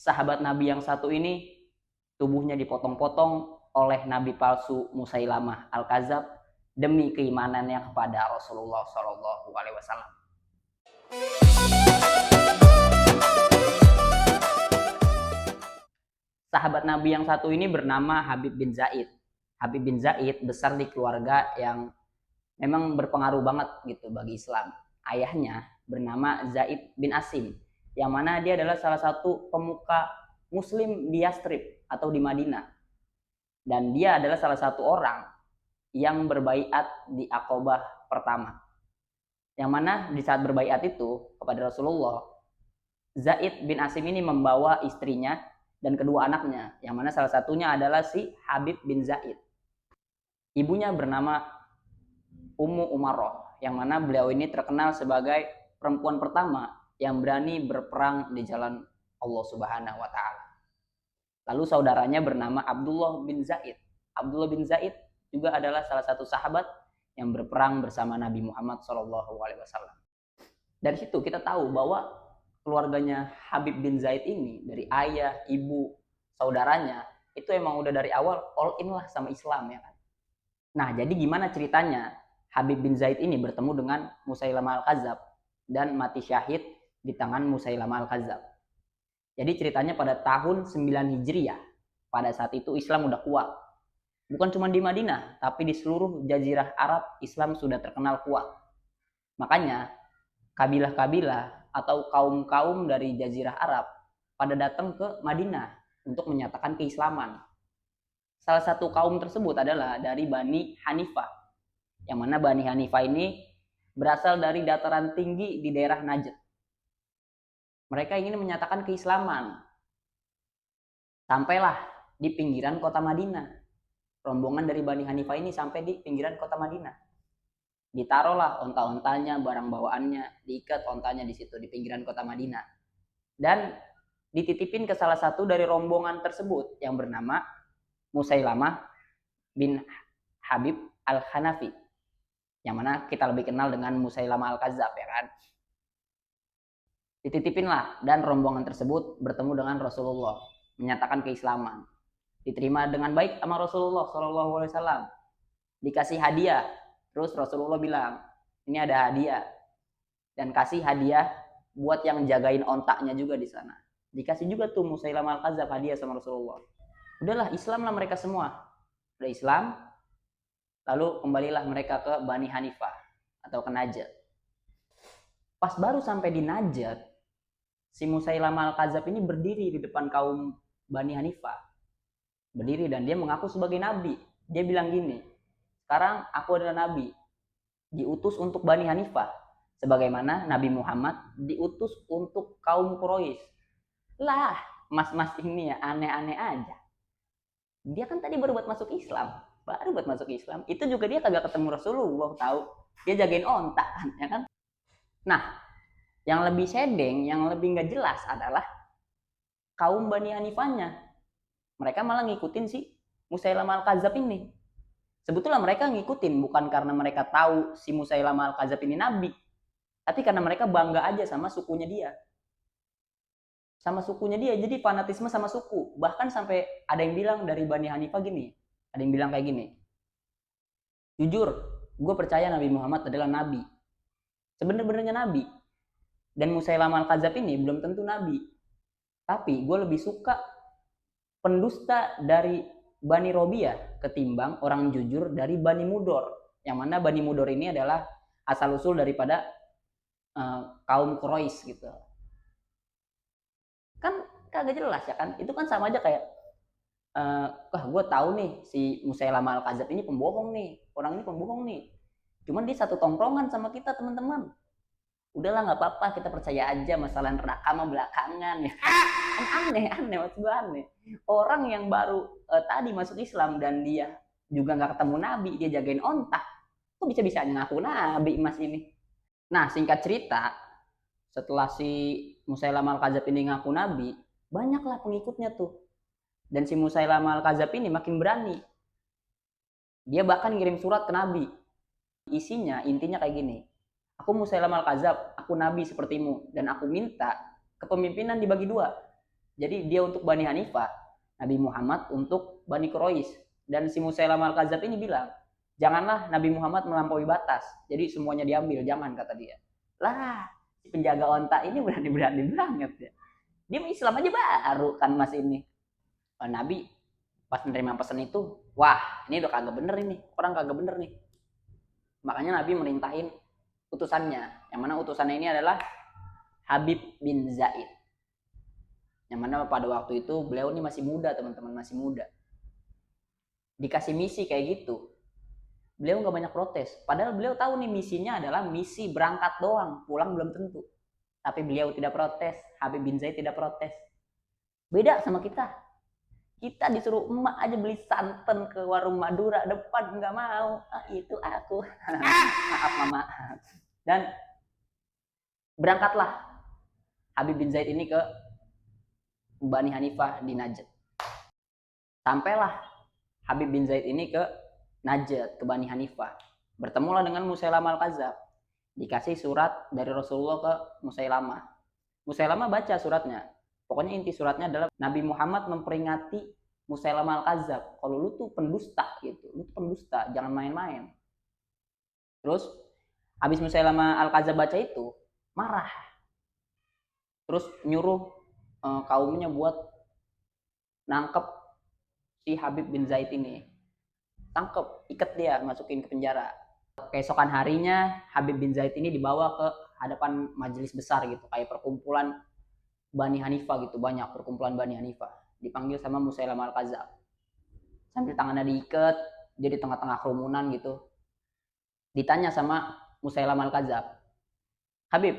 sahabat Nabi yang satu ini tubuhnya dipotong-potong oleh Nabi palsu Musailamah Al-Kadzab demi keimanannya kepada Rasulullah Shallallahu Alaihi Wasallam. Sahabat Nabi yang satu ini bernama Habib bin Zaid. Habib bin Zaid besar di keluarga yang memang berpengaruh banget gitu bagi Islam. Ayahnya bernama Zaid bin Asim, yang mana dia adalah salah satu pemuka Muslim di Yastrib atau di Madinah. Dan dia adalah salah satu orang yang berbaiat di Aqobah pertama. Yang mana di saat berbaiat itu kepada Rasulullah, Zaid bin Asim ini membawa istrinya dan kedua anaknya, yang mana salah satunya adalah si Habib bin Zaid. Ibunya bernama Ummu Umaroh, yang mana beliau ini terkenal sebagai perempuan pertama yang berani berperang di jalan Allah Subhanahu wa Ta'ala. Lalu saudaranya bernama Abdullah bin Zaid. Abdullah bin Zaid juga adalah salah satu sahabat yang berperang bersama Nabi Muhammad SAW. Dari situ kita tahu bahwa keluarganya Habib bin Zaid ini, dari ayah, ibu, saudaranya, itu emang udah dari awal all in lah sama Islam ya kan. Nah, jadi gimana ceritanya Habib bin Zaid ini bertemu dengan Musailamah Al-Kadzab dan mati syahid di tangan Musailamah Al-Kadzab. Jadi ceritanya pada tahun 9 Hijriah, pada saat itu Islam udah kuat. Bukan cuma di Madinah, tapi di seluruh jazirah Arab Islam sudah terkenal kuat. Makanya kabilah-kabilah atau kaum-kaum dari jazirah Arab pada datang ke Madinah untuk menyatakan keislaman. Salah satu kaum tersebut adalah dari Bani Hanifah, yang mana Bani Hanifah ini berasal dari dataran tinggi di daerah Najd. Mereka ingin menyatakan keislaman. Sampailah di pinggiran kota Madinah. Rombongan dari Bani Hanifah ini sampai di pinggiran kota Madinah. Ditaruhlah onta-ontanya, barang bawaannya, diikat ontanya di situ di pinggiran kota Madinah. Dan dititipin ke salah satu dari rombongan tersebut yang bernama Musailamah bin Habib Al-Hanafi, yang mana kita lebih kenal dengan Musailamah Al-Kadzab ya kan. Dititipinlah dan rombongan tersebut bertemu dengan Rasulullah, menyatakan keislaman. Diterima dengan baik sama Rasulullah SAW. Dikasih hadiah. Terus Rasulullah bilang, ini ada hadiah. Dan kasih hadiah buat yang jagain ontaknya juga di sana. Dikasih juga tuh Musailamah Al-Kadzab hadiah sama Rasulullah. Udahlah, Islam lah mereka semua. Udah Islam, lalu kembalilah mereka ke Bani Hanifah atau ke Najd. Pas baru sampai di Najd, si Musailamah Al-Kadzab ini berdiri di depan kaum Bani Hanifah. Berdiri dan dia mengaku sebagai nabi. Dia bilang gini, sekarang aku adalah nabi, diutus untuk Bani Hanifah, sebagaimana Nabi Muhammad diutus untuk kaum Quraisy. Lah, mas-mas ini ya aneh-aneh aja. Dia kan tadi baru buat masuk Islam, itu juga dia kagak ketemu Rasulullah, tahu? Dia jagain onta kan, ya kan? Nah, yang lebih sedeng, yang lebih nggak jelas adalah kaum Bani Hanifahnya. Mereka malah ngikutin si Musailamah Al-Kadzab ini. Sebetulnya mereka ngikutin bukan karena mereka tahu si Musailamah Al-Kadzab ini nabi, tapi karena mereka bangga aja sama sukunya dia. Jadi fanatisme sama suku. Bahkan sampai ada yang bilang dari Bani Hanifah gini, ada yang bilang kayak gini, jujur, gue percaya Nabi Muhammad adalah nabi, sebenarnya nabi. Dan Musailamah Al-Kadzab ini belum tentu nabi, tapi gue lebih suka pendusta dari Bani Robiah ketimbang orang jujur dari Bani Mudor, yang mana Bani Mudor ini adalah asal usul daripada kaum Quraisy gitu. Kan kagak jelas ya kan, itu kan sama aja kayak gue tahu nih si Musailamah Al-Kadzab ini pembohong nih, orang ini pembohong nih, cuman dia satu tongkrongan sama kita teman-teman. Udahlah nggak apa-apa, kita percaya aja, masalah neraka mah belakangan ya. Aneh maksud gue aneh. Orang yang baru tadi masuk Islam dan dia juga nggak ketemu Nabi, dia jagain ontak, kok bisa-bisanya ngaku Nabi mas ini. Nah singkat cerita, setelah si Musailamah Al-Kadzab ini ngaku Nabi, banyaklah pengikutnya tuh. Dan si Musailamah Al-Kadzab ini makin berani. Dia bahkan ngirim surat ke Nabi. Intinya kayak gini, aku Musailamah Al-Kadzab, aku nabi sepertimu, dan aku minta kepemimpinan dibagi dua. Jadi dia untuk Bani Hanifah, Nabi Muhammad untuk Bani Quraisy. Dan si Musailamah Al-Kadzab ini bilang, janganlah Nabi Muhammad melampaui batas. Jadi semuanya diambil, jangan, kata dia. Lah, si penjaga onta ini berani-berani banget ya. Dia Islam aja baru kan mas ini. Nabi pas menerima pesan itu, wah ini udah kagak bener ini, orang kagak bener nih. Makanya Nabi merintahin utusannya, yang mana utusannya ini adalah Habib bin Zaid. Yang mana pada waktu itu beliau ini masih muda, teman-teman, masih muda. Dikasih misi kayak gitu, beliau nggak banyak protes. Padahal beliau tahu nih misinya adalah misi berangkat doang, pulang belum tentu. Tapi beliau tidak protes, Habib bin Zaid tidak protes. Beda sama kita. Kita disuruh emak aja beli santan ke warung Madura depan, nggak mau. Itu aku. Maaf mama. Dan berangkatlah Habib bin Zaid ini ke Bani Hanifah di Najd. Sampailah Habib bin Zaid ini ke Najd, ke Bani Hanifah. Bertemulah dengan Musailamah Al-Kadzab. Dikasih surat dari Rasulullah ke Musailamah. Musailamah baca suratnya. Pokoknya inti suratnya adalah Nabi Muhammad memperingati Musailamah Al-Kadzab. Kalau lu tuh pendusta gitu, lu tuh pendusta, jangan main-main. Terus habis Musailamah Al-Kadzab baca itu, marah. Terus nyuruh kaumnya buat nangkep si Habib bin Zaid ini. Tangkep, ikat dia, masukin ke penjara. Keesokan harinya Habib bin Zaid ini dibawa ke hadapan majelis besar gitu, kayak perkumpulan Bani Hanifah gitu, banyak perkumpulan Bani Hanifah. Dipanggil sama Musailamah Al-Kadzab. Sambil tangannya diikat, dia di tengah-tengah kerumunan gitu. Ditanya sama Musailamah Al-Kadzab, Habib,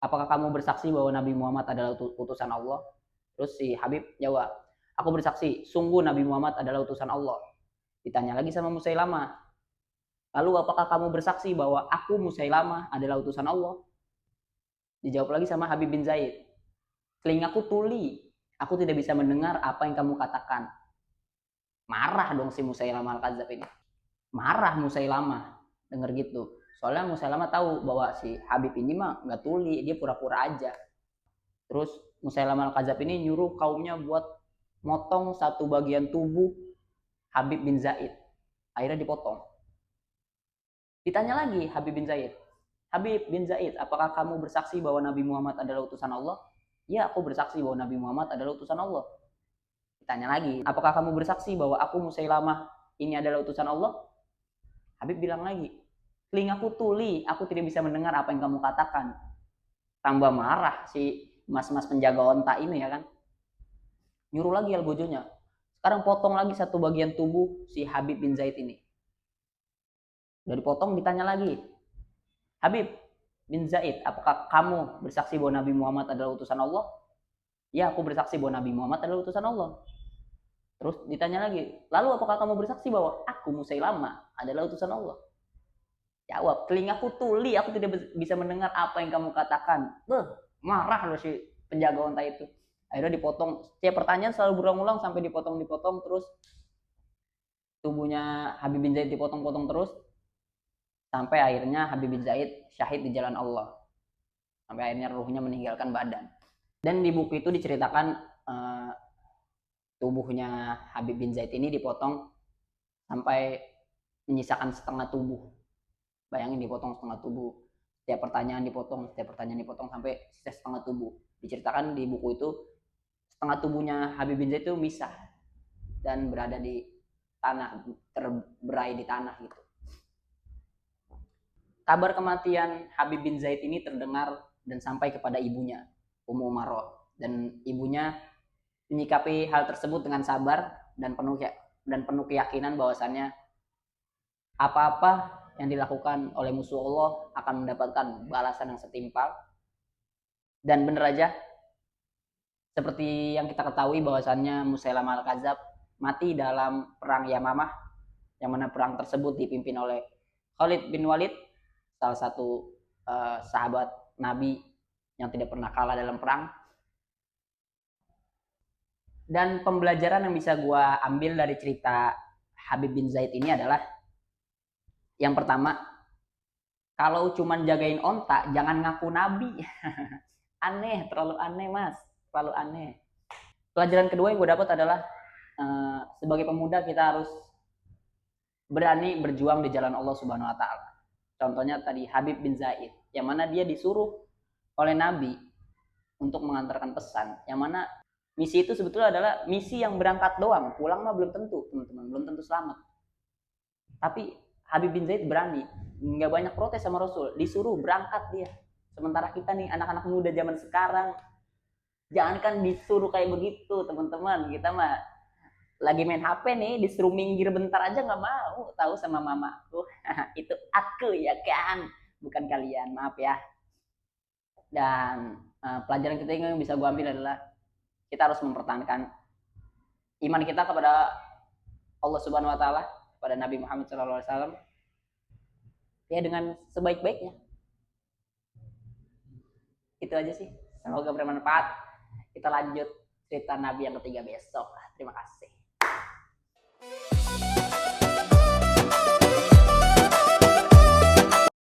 apakah kamu bersaksi bahwa Nabi Muhammad adalah utusan Allah? Terus si Habib jawab, aku bersaksi, sungguh Nabi Muhammad adalah utusan Allah. Ditanya lagi sama Musailamah, lalu apakah kamu bersaksi bahwa aku Musailamah adalah utusan Allah? Dijawab lagi sama Habib bin Zaid, telingaku tuli, aku tidak bisa mendengar apa yang kamu katakan. Marah dong si Musailamah Al-Kadzab ini. Marah Musailamah denger gitu. Soalnya Musailamah tahu bahwa si Habib ini mah nggak tuli, dia pura-pura aja. Terus Musailamah Al-Kadzab ini nyuruh kaumnya buat motong satu bagian tubuh Habib bin Zaid. Akhirnya dipotong. Ditanya lagi Habib bin Zaid, Habib bin Zaid, apakah kamu bersaksi bahwa Nabi Muhammad adalah utusan Allah? Ya, aku bersaksi bahwa Nabi Muhammad adalah utusan Allah. Ditanya lagi, apakah kamu bersaksi bahwa aku Musailamah ini adalah utusan Allah? Habib bilang lagi, telingaku tuli, aku tidak bisa mendengar apa yang kamu katakan. Tambah marah si mas-mas penjaga onta ini ya kan. Nyuruh lagi algojonya, sekarang potong lagi satu bagian tubuh si Habib bin Zaid ini. Udah dipotong, ditanya lagi, Habib bin Zaid, apakah kamu bersaksi bahwa Nabi Muhammad adalah utusan Allah? Ya, aku bersaksi bahwa Nabi Muhammad adalah utusan Allah. Terus ditanya lagi, lalu apakah kamu bersaksi bahwa aku Musailamah adalah utusan Allah? Jawab, telingaku tuli, aku tidak bisa mendengar apa yang kamu katakan. Marah loh si penjaga onta itu. Akhirnya dipotong, setiap pertanyaan selalu berulang-ulang sampai dipotong-dipotong, terus tubuhnya Habib bin Zaid dipotong-potong terus, sampai akhirnya Habib bin Zaid syahid di jalan Allah. Sampai akhirnya ruhnya meninggalkan badan. Dan di buku itu diceritakan tubuhnya Habib bin Zaid ini dipotong sampai menyisakan setengah tubuh. Bayangin dipotong setengah tubuh. Setiap pertanyaan dipotong sampai sisa setengah tubuh. Diceritakan di buku itu setengah tubuhnya Habib bin Zaid itu misah dan berada di tanah, terberai di tanah gitu. Kabar kematian Habib bin Zaid ini terdengar dan sampai kepada ibunya, Ummu Umarah, dan ibunya menyikapi hal tersebut dengan sabar dan penuh keyakinan bahwasannya apa-apa yang dilakukan oleh musuh Allah akan mendapatkan balasan yang setimpal. Dan benar aja, seperti yang kita ketahui bahwasannya Musailamah Al-Kadzab mati dalam perang Yamamah, yang mana perang tersebut dipimpin oleh Khalid bin Walid, salah satu sahabat Nabi yang tidak pernah kalah dalam perang. Dan pembelajaran yang bisa gue ambil dari cerita Habib bin Zaid ini adalah, yang pertama, kalau cuman jagain onta jangan ngaku nabi. Aneh, terlalu aneh mas. terlalu aneh. Pelajaran kedua yang gue dapat adalah sebagai pemuda kita harus berani berjuang di jalan Allah Subhanahu Wa Taala. Contohnya tadi Habib bin Zaid, yang mana dia disuruh oleh Nabi untuk mengantarkan pesan, yang mana misi itu sebetulnya adalah misi yang berangkat doang, pulang mah belum tentu, teman-teman, belum tentu selamat. Tapi Habib bin Zaid berani, nggak banyak protes sama Rasul, disuruh berangkat dia. Sementara kita nih anak-anak muda zaman sekarang, jangankan disuruh kayak begitu, teman-teman, kita mah lagi main HP nih, disuruh minggir bentar aja nggak mau, tahu sama mamaku. Itu aku ya kan, bukan kalian, maaf ya. Dan pelajaran ketiga yang bisa gue ambil adalah kita harus mempertahankan iman kita kepada Allah Subhanahu Wa Taala, kepada Nabi Muhammad SAW, ya dengan sebaik-baiknya. Itu aja sih, semoga bermanfaat. Kita lanjut cerita Nabi yang ketiga besok. Terima kasih.